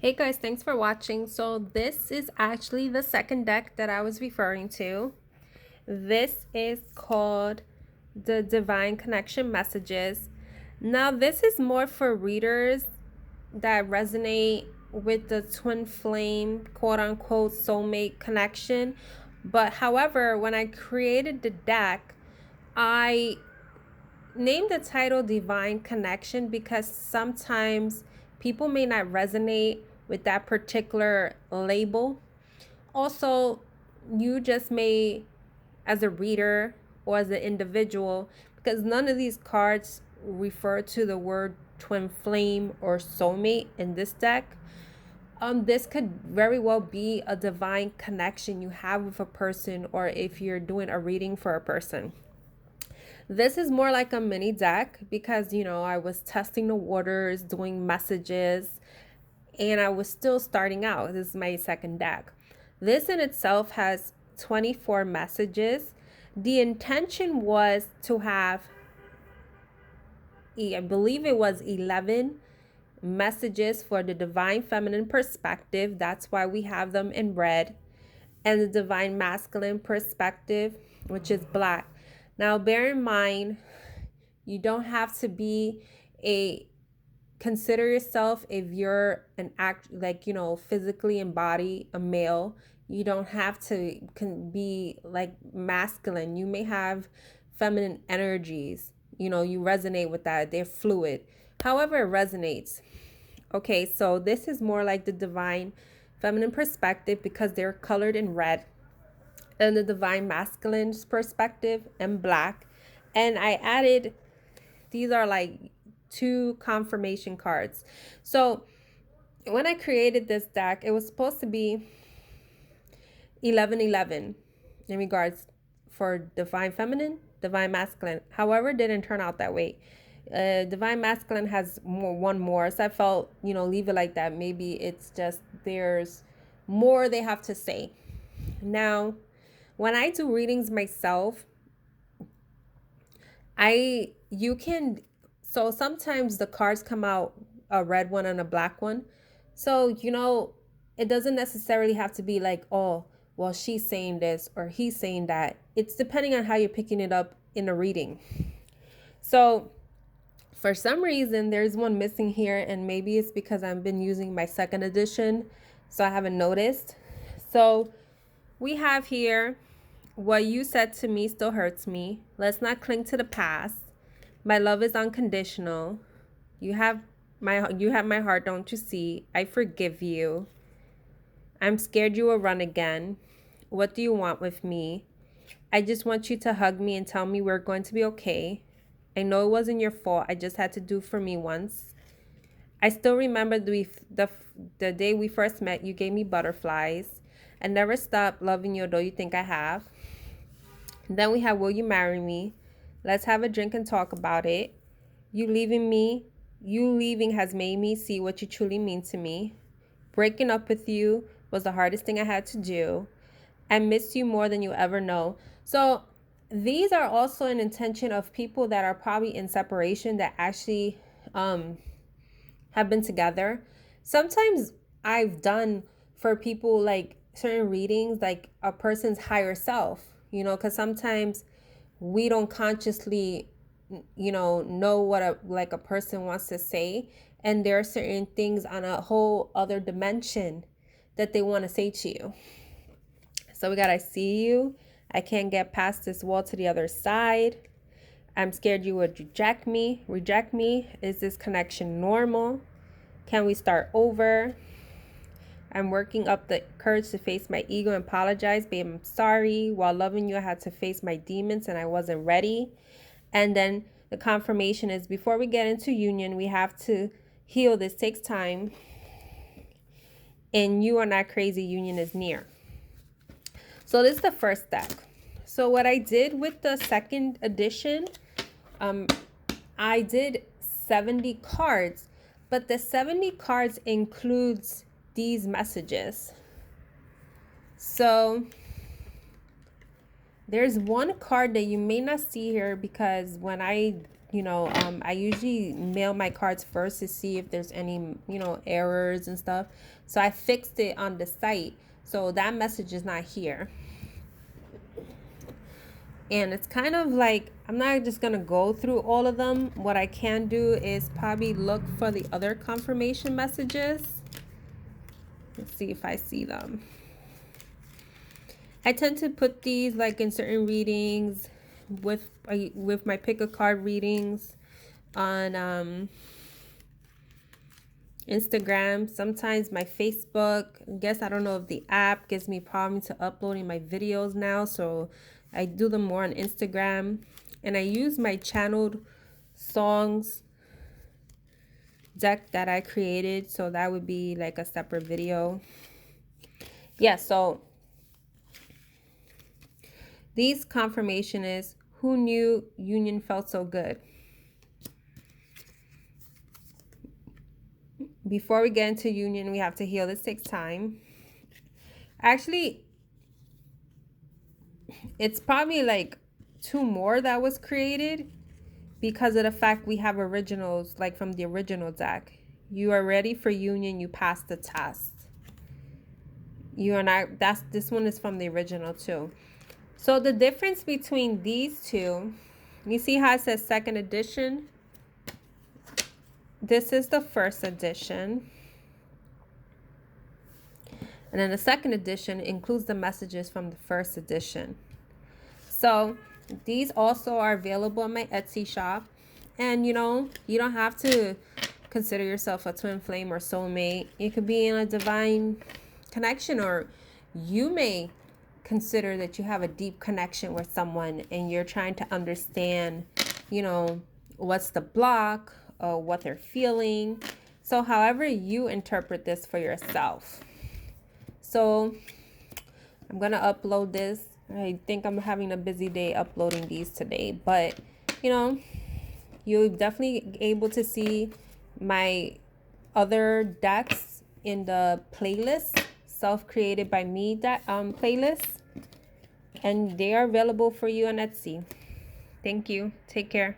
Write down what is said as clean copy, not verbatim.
Hey guys, thanks for watching. So this is actually the second deck that I was referring to. This is called the Divine Connection Messages. Now this is more for readers that resonate with the twin flame, quote unquote, soulmate connection. But however, when I created the deck, I named the title Divine Connection because sometimes people may not resonate with that particular label. Also, you just may, as a reader or as an individual, because none of these cards refer to the word twin flame or soulmate in this deck. This could very well be a divine connection you have with a person, or if you're doing a reading for a person. This is more like a mini deck because, I was testing the waters, doing messages, and I was still starting out. This is my second deck. This in itself has 24 messages. The intention was to have, I believe it was 11 messages for the divine feminine perspective. That's why we have them in red. And the divine masculine perspective, which is black. Now, bear in mind, you don't have to be consider yourself, if you're an physically embody a male, you don't have to be like masculine. You may have feminine energies, you resonate with that. They're fluid. However it resonates. Okay, so this is more like the divine feminine perspective because they're colored in red, and the divine masculine perspective in black. And I added, these are like 2 confirmation cards. So when I created this deck, it was supposed to be 1111 in regards for divine feminine, divine masculine. However, it didn't turn out that way. Divine masculine has one more, so I felt, leave it like that. Maybe it's just there's more they have to say. Now, when I do readings myself, so sometimes the cards come out a red one and a black one. So, it doesn't necessarily have to be like, oh, well, she's saying this or he's saying that. It's depending on how you're picking it up in a reading. So for some reason, there's one missing here, and maybe it's because I've been using my second edition, so I haven't noticed. So we have here, what you said to me still hurts me. Let's not cling to the past. My love is unconditional. You have my heart, don't you see? I forgive you. I'm scared you will run again. What do you want with me? I just want you to hug me and tell me we're going to be okay. I know it wasn't your fault. I just had to do for me once. I still remember the day we first met. You gave me butterflies. I never stopped loving you, though you think I have. And then we have, will you marry me? Let's have a drink and talk about it. You leaving has made me see what you truly mean to me. Breaking up with you was the hardest thing I had to do. I miss you more than you ever know. So these are also an intention of people that are probably in separation that actually have been together. Sometimes I've done for people like certain readings, like a person's higher self, because sometimes we don't consciously, know what a person wants to say. And there are certain things on a whole other dimension that they want to say to you. So we got, I see you. I can't get past this wall to the other side. I'm scared you would reject me. Is this connection normal? Can we start over? I'm working up the courage to face my ego and apologize. Babe, I'm sorry. While loving you, I had to face my demons and I wasn't ready. And then the confirmation is, before we get into union, we have to heal. This takes time. And you are not crazy. Union is near. So this is the first deck. So what I did with the second edition, I did 70 cards. But the 70 cards includes these messages. So there's one card that you may not see here because when I I usually mail my cards first to see if there's any, errors and stuff. So I fixed it on the site. So that message is not here. And it's kind of like, I'm not just going to go through all of them. What I can do is probably look for the other confirmation messages. Let's see if I see them. I tend to put these like in certain readings with my pick a card readings on Instagram, sometimes my Facebook. I don't know if the app gives me problems to uploading my videos now, so I do them more on Instagram. And I use my channeled songs deck that I created, so that would be like a separate video. Yeah, so these confirmation is, who knew union felt so good? Before we get into union, we have to heal. This takes time. Actually, it's probably like 2 more that was created because of the fact we have originals, like from the original deck. You are ready for union. You passed the test. You are not. This one is from the original too. So the difference between these two, you see how it says second edition? This is the first edition. And then the second edition includes the messages from the first edition. So these also are available on my Etsy shop. And you don't have to consider yourself a twin flame or soulmate. You could be in a divine connection, or you may consider that you have a deep connection with someone and you're trying to understand, what's the block or what they're feeling. So however you interpret this for yourself. So I'm going to upload this. I think I'm having a busy day uploading these today, but you're definitely able to see my other decks in the playlist, self-created by me playlist, and they are available for you on Etsy. Thank you. Take care.